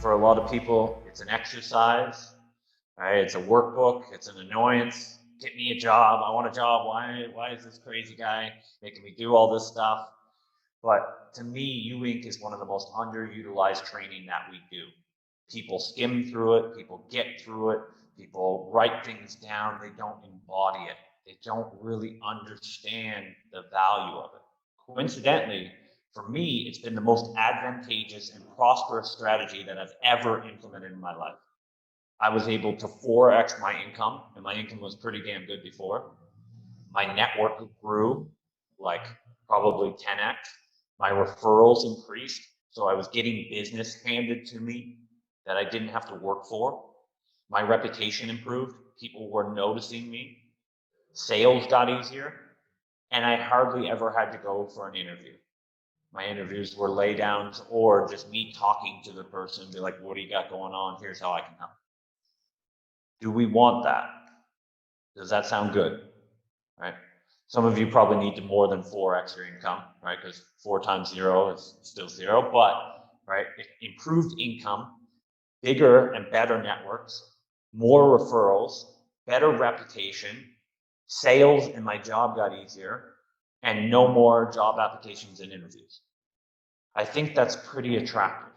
for a lot of people, it's an exercise, right? It's a workbook, it's an annoyance. Get me a job. I want a job. Why is this crazy guy making me do all this stuff? But to me, U Inc. is one of the most underutilized training that we do. People skim through it, people get through it, people write things down, they don't embody it. They don't really understand the value of it. Coincidentally, for me, it's been the most advantageous and prosperous strategy that I've ever implemented in my life. I was able to 4x my income, and my income was pretty damn good before. My network grew like probably 10x. My referrals increased, so I was getting business handed to me that I didn't have to work for. My reputation improved. People were noticing me. Sales got easier, and I hardly ever had to go for an interview. My interviews were lay downs or just me talking to the person, be like, what do you got going on? Here's how I can help. Do we want that? Does that sound good? Right? Some of you probably need to more than 4x your income, right? Because 4 times 0 is still 0, but right, improved income, bigger and better networks, more referrals, better reputation, sales and my job got easier, and no more job applications and interviews. I think that's pretty attractive.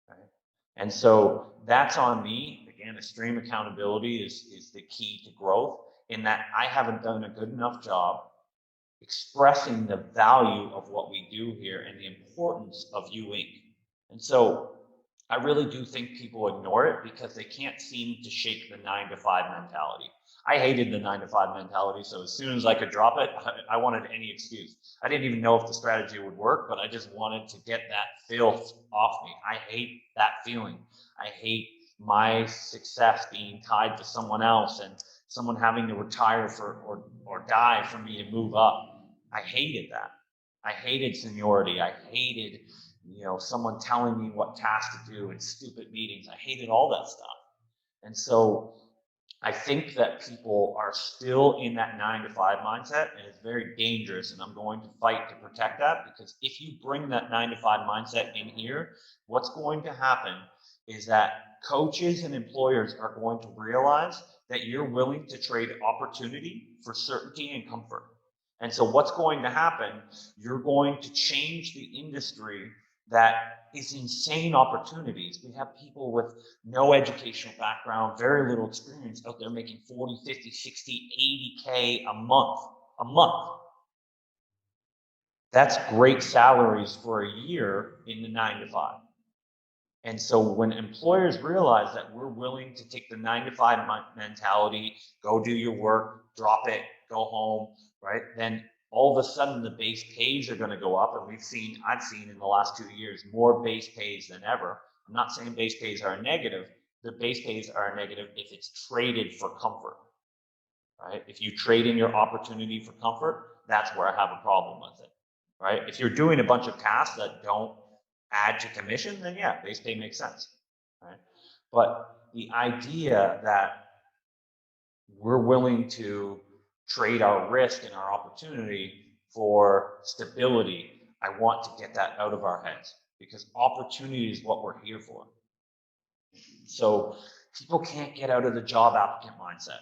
Right? And so that's on me. Again, extreme accountability is the key to growth, in that I haven't done a good enough job expressing the value of what we do here and the importance of U Inc. And so I really do think people ignore it because they can't seem to shake the 9-to-5 mentality. I hated the 9-to-5 mentality, so as soon as I could drop it, I wanted any excuse. I didn't even know if the strategy would work, but I just wanted to get that filth off me. I hate that feeling. I hate my success being tied to someone else and someone having to retire or die for me to move up. I hated that. I hated seniority. I hated, someone telling me what tasks to do in stupid meetings. I hated all that stuff. And so I think that people are still in that 9-to-5 mindset, and it's very dangerous, and I'm going to fight to protect that, because if you bring that 9-to-5 mindset in here, what's going to happen is that coaches and employers are going to realize that you're willing to trade opportunity for certainty and comfort. And so what's going to happen, you're going to change the industry that is insane opportunities. We have people with no educational background, very little experience out there making 40, 50, 60, 80K a month. That's great salaries for a year in the 9-to-5. And so when employers realize that we're willing to take the 9-to-5 mentality, go do your work, drop it, go home, right? Then all of a sudden the base pays are going to go up. And I've seen in the last 2 years, more base pays than ever. I'm not saying base pays are negative. The base pays are negative if it's traded for comfort, right? If you trade in your opportunity for comfort, that's where I have a problem with it, right? If you're doing a bunch of tasks that don't add to commission, then yeah, base pay makes sense, right? But the idea that we're willing to trade our risk and our opportunity for stability, I want to get that out of our heads, because opportunity is what we're here for. So people can't get out of the job applicant mindset.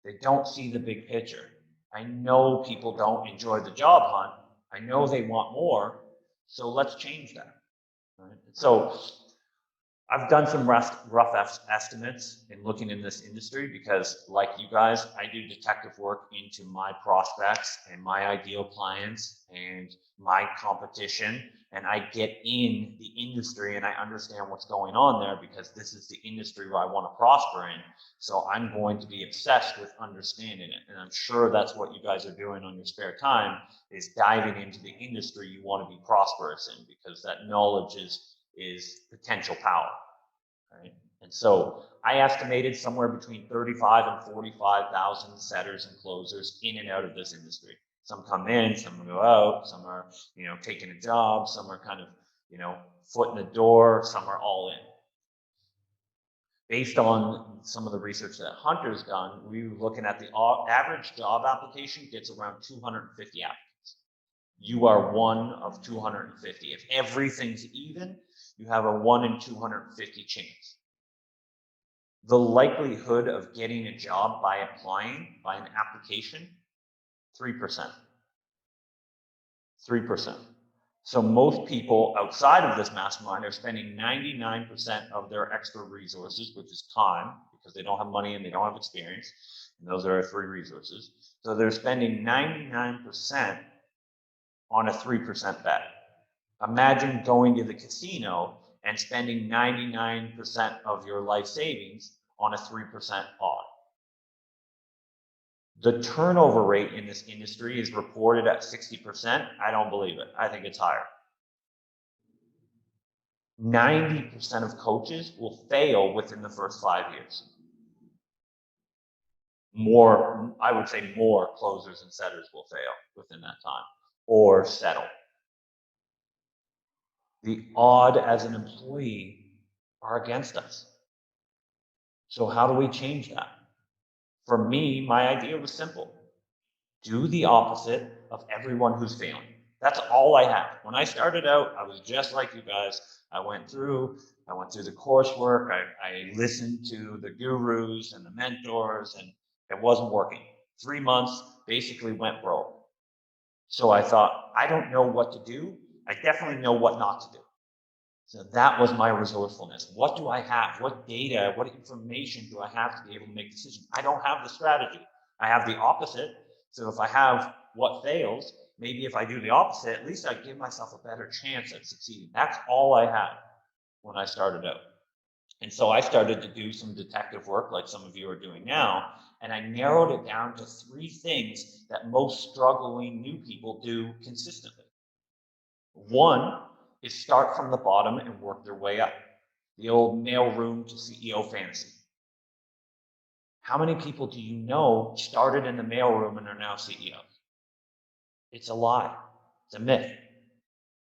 They don't see the big picture. I know people don't enjoy the job hunt. I know they want more. So let's change that. Right? So I've done some rough estimates in looking in this industry, because like you guys, I do detective work into my prospects and my ideal clients and my competition, and I get in the industry and I understand what's going on there, because this is the industry where I want to prosper in. So I'm going to be obsessed with understanding it, and I'm sure that's what you guys are doing on your spare time, is diving into the industry you want to be prosperous in, because that knowledge is potential power, right? And so I estimated somewhere between 35 and 45,000 setters and closers in and out of this industry. Some come in, some go out, some are, taking a job, some are kind of, foot in the door, some are all in. Based on some of the research that Hunter's done, we were looking at the average job application gets around 250 applicants. you are one of 250. If everything's even, you have a 1 in 250 chance. The likelihood of getting a job by applying, by an application, 3%. 3%. So most people outside of this mastermind are spending 99% of their extra resources, which is time, because they don't have money and they don't have experience. And those are our 3 resources. So they're spending 99% on a 3% bet. Imagine going to the casino and spending 99% of your life savings on a 3% odd. The turnover rate in this industry is reported at 60%. I don't believe it. I think it's higher. 90% of coaches will fail within the first 5 years. More, I would say more closers and setters will fail within that time or settle. The odd as an employee are against us. So how do we change that? For me, my idea was simple. Do the opposite of everyone who's failing. That's all I had. When I started out, I was just like you guys. I went through the coursework. I listened to the gurus and the mentors, and it wasn't working. 3 months, basically went broke. So I thought, I don't know what to do. I definitely know what not to do. So that was my resourcefulness. What do I have? What data, what information do I have to be able to make decisions? I don't have the strategy. I have the opposite. So if I have what fails, maybe if I do the opposite, at least I give myself a better chance at succeeding. That's all I had when I started out. And so I started to do some detective work like some of you are doing now, and I narrowed it down to 3 things that most struggling new people do consistently. 1 is start from the bottom and work their way up. The old mailroom to CEO fantasy. How many people do you know started in the mailroom and are now CEOs? It's a lie. It's a myth.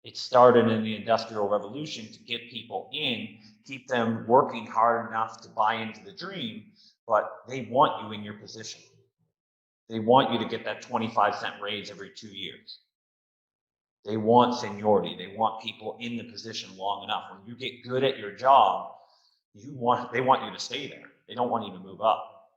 It started in the Industrial Revolution to get people in, keep them working hard enough to buy into the dream, but they want you in your position. They want you to get that 25-cent raise every 2 years. They want seniority. They want people in the position long enough. When you get good at your job, they want you to stay there. They don't want you to move up.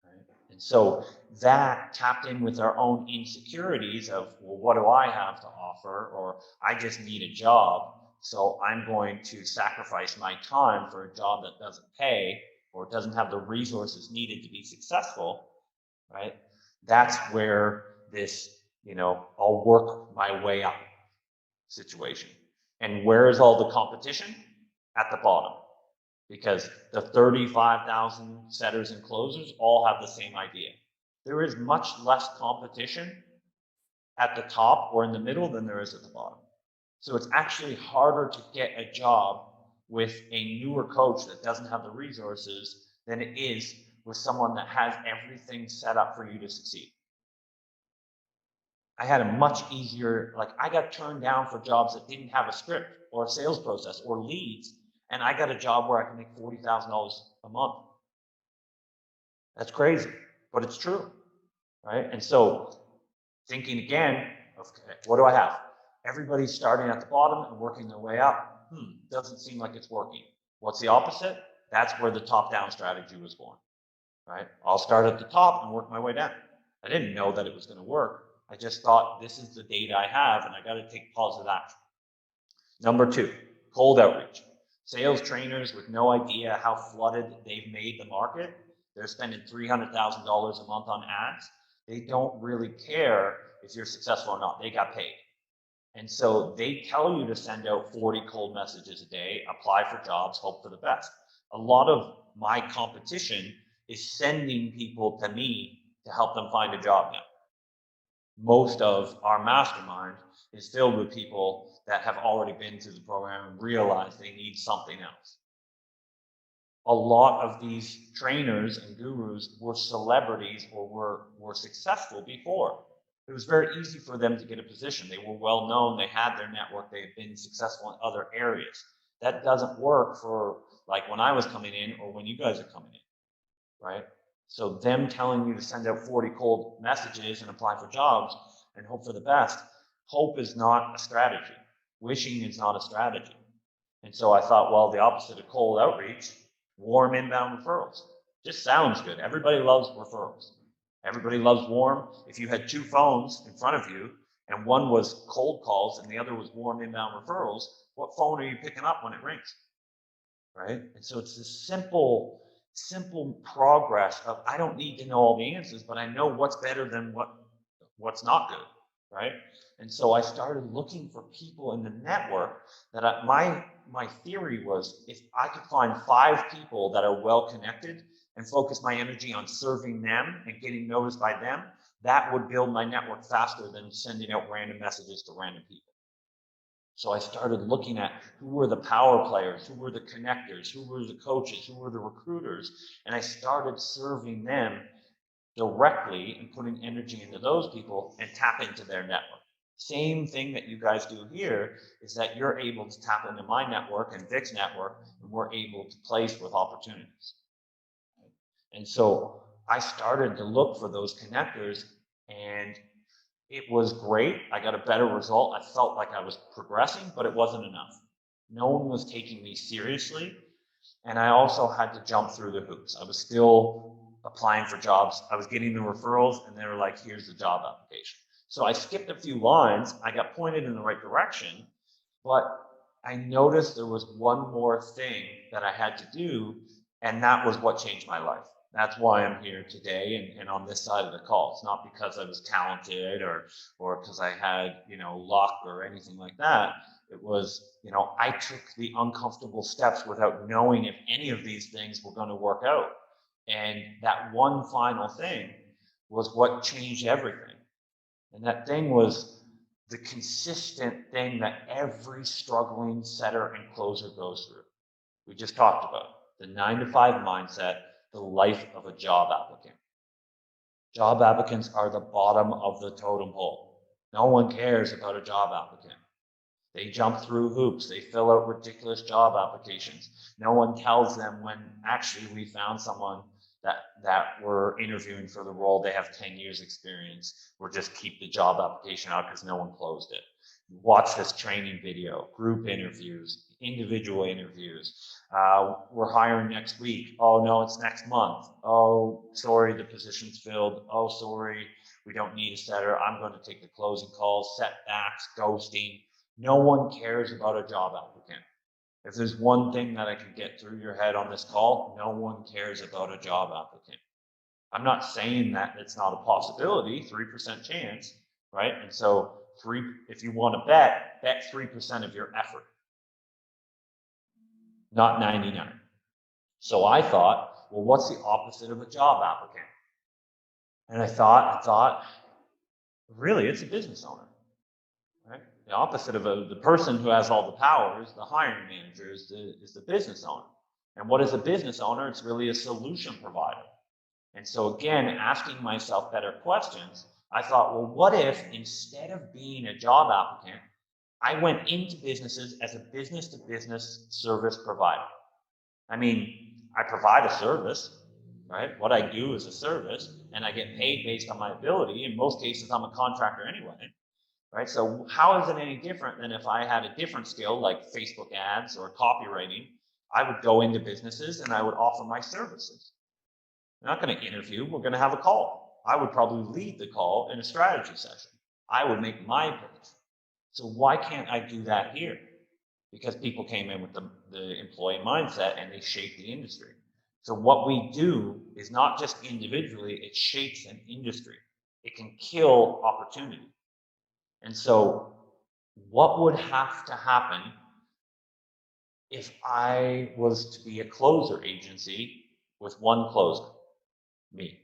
Right? And so that tapped in with our own insecurities of, well, what do I have to offer? Or I just need a job, so I'm going to sacrifice my time for a job that doesn't pay or doesn't have the resources needed to be successful, right? That's where this, I'll work my way up situation. And where is all the competition? At the bottom. Because the 35,000 setters and closers all have the same idea. There is much less competition at the top or in the middle than there is at the bottom. So it's actually harder to get a job with a newer coach that doesn't have the resources than it is with someone that has everything set up for you to succeed. I had a much easier, I got turned down for jobs that didn't have a script or a sales process or leads, and I got a job where I can make $40,000 a month. That's crazy, but it's true, right? And so thinking again, okay, what do I have? Everybody's starting at the bottom and working their way up. Doesn't seem like it's working. What's the opposite? That's where the top-down strategy was born, right? I'll start at the top and work my way down. I didn't know that it was going to work. I just thought, this is the data I have, and I got to take positive action. Number 2, cold outreach. Sales trainers with no idea how flooded they've made the market. They're spending $300,000 a month on ads. They don't really care if you're successful or not. They got paid. And so they tell you to send out 40 cold messages a day, apply for jobs, hope for the best. A lot of my competition is sending people to me to help them find a job now. Most of our mastermind is filled with people that have already been through the program and realize they need something else. A lot of these trainers and gurus were celebrities or were successful before. It was very easy for them to get a position. They were well known. They had their network. They had been successful in other areas. That doesn't work for when I was coming in or when you guys are coming in, right? So them telling you to send out 40 cold messages and apply for jobs and hope for the best, Hope is not a strategy. Wishing is not a strategy. And so I thought, well, the opposite of cold outreach, warm inbound referrals. Just sounds good. Everybody loves referrals. Everybody loves warm. If you had two phones in front of you and one was cold calls and the other was warm inbound referrals, what phone are you picking up when it rings? Right? And so it's this simple progress of, I don't need to know all the answers, but I know what's better than what's not good, right? And so I started looking for people in the network that my theory was, if I could find 5 people that are well connected and focus my energy on serving them and getting noticed by them, that would build my network faster than sending out random messages to random people. So I started looking at who were the power players, who were the connectors, who were the coaches, who were the recruiters, and I started serving them directly and putting energy into those people and tap into their network. Same thing that you guys do here is that you're able to tap into my network and Vic's network, and we're able to place with opportunities. And so I started to look for those connectors, and it was great. I got a better result. I felt like I was progressing, but it wasn't enough. No one was taking me seriously. And I also had to jump through the hoops. I was still applying for jobs. I was getting the referrals, and they were like, here's the job application. So I skipped a few lines. I got pointed in the right direction, but I noticed there was one more thing that I had to do, and that was what changed my life. That's why I'm here today and on this side of the call. It's not because I was talented or because I had, luck or anything like that. It was, I took the uncomfortable steps without knowing if any of these things were going to work out. And that one final thing was what changed everything. And that thing was the consistent thing that every struggling setter and closer goes through. We just talked about the 9-to-5 mindset, the life of a job applicant. Job applicants are the bottom of the totem pole. No one cares about a job applicant. They jump through hoops. They fill out ridiculous job applications. No one tells them when actually we found someone that we're interviewing for the role. They have 10 years experience. We'll just keep the job application out because no one closed it. Watch this training video, group interviews, individual interviews. We're hiring next week. Oh no, it's next month. Oh, sorry, the position's filled. Oh, sorry, we don't need a setter. I'm going to take the closing calls, setbacks, ghosting. No one cares about a job applicant. If there's one thing that I can get through your head on this call, no one cares about a job applicant. I'm not saying that it's not a possibility, 3% chance, right? And so if you want to bet 3% of your effort, not 99. So I thought, well, what's the opposite of a job applicant? And I thought, really, it's a business owner, right? The opposite of the person who has all the power is the hiring manager, is the business owner. And what is a business owner? It's really a solution provider. And so again, asking myself better questions, I thought, well, what if instead of being a job applicant, I went into businesses as a business-to-business service provider? I mean, I provide a service, right? What I do is a service, and I get paid based on my ability. In most cases, I'm a contractor anyway, right? So how is it any different than if I had a different skill like Facebook ads or copywriting? I would go into businesses and I would offer my services. We're not going to interview. We're going to have a call. I would probably lead the call in a strategy session. I would make my pitch. So why can't I do that here? Because people came in with the employee mindset and they shape the industry. So what we do is not just individually, it shapes an industry. It can kill opportunity. And so what would have to happen if I was to be a closer agency with one closer? Me.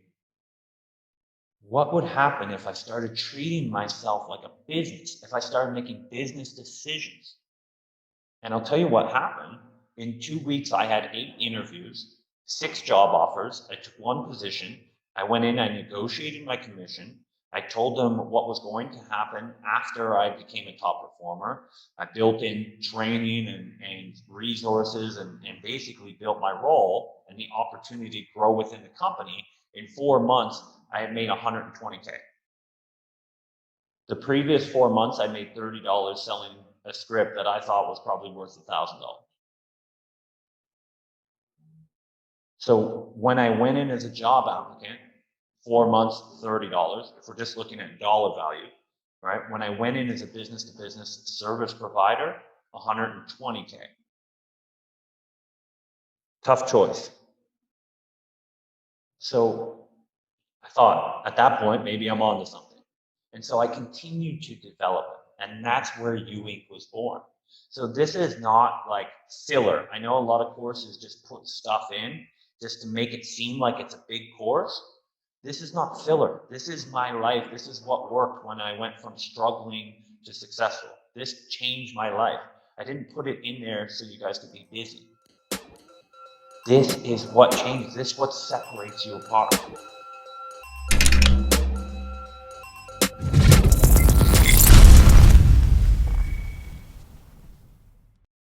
What would happen if I started treating myself like a business, if I started making business decisions? And I'll tell you what happened. In 2 weeks, I had 8 interviews, 6 job offers. I took one position. I went in, I negotiated my commission. I told them what was going to happen after I became a top performer. I built in training and resources and basically built my role and the opportunity to grow within the company. In 4 months, I had made 120K. The previous 4 months, I made $30 selling a script that I thought was probably worth $1,000. So when I went in as a job applicant, 4 months, $30. If we're just looking at dollar value, right? When I went in as a business-to-business service provider, 120K. Tough choice. So I thought at that point, maybe I'm onto something. And so I continued to develop it. And that's where U-Ink was born. So this is not like filler. I know a lot of courses just put stuff in just to make it seem like it's a big course. This is not filler. This is my life. This is what worked when I went from struggling to successful. This changed my life. I didn't put it in there so you guys could be busy. This is what changes. This is what separates you apart.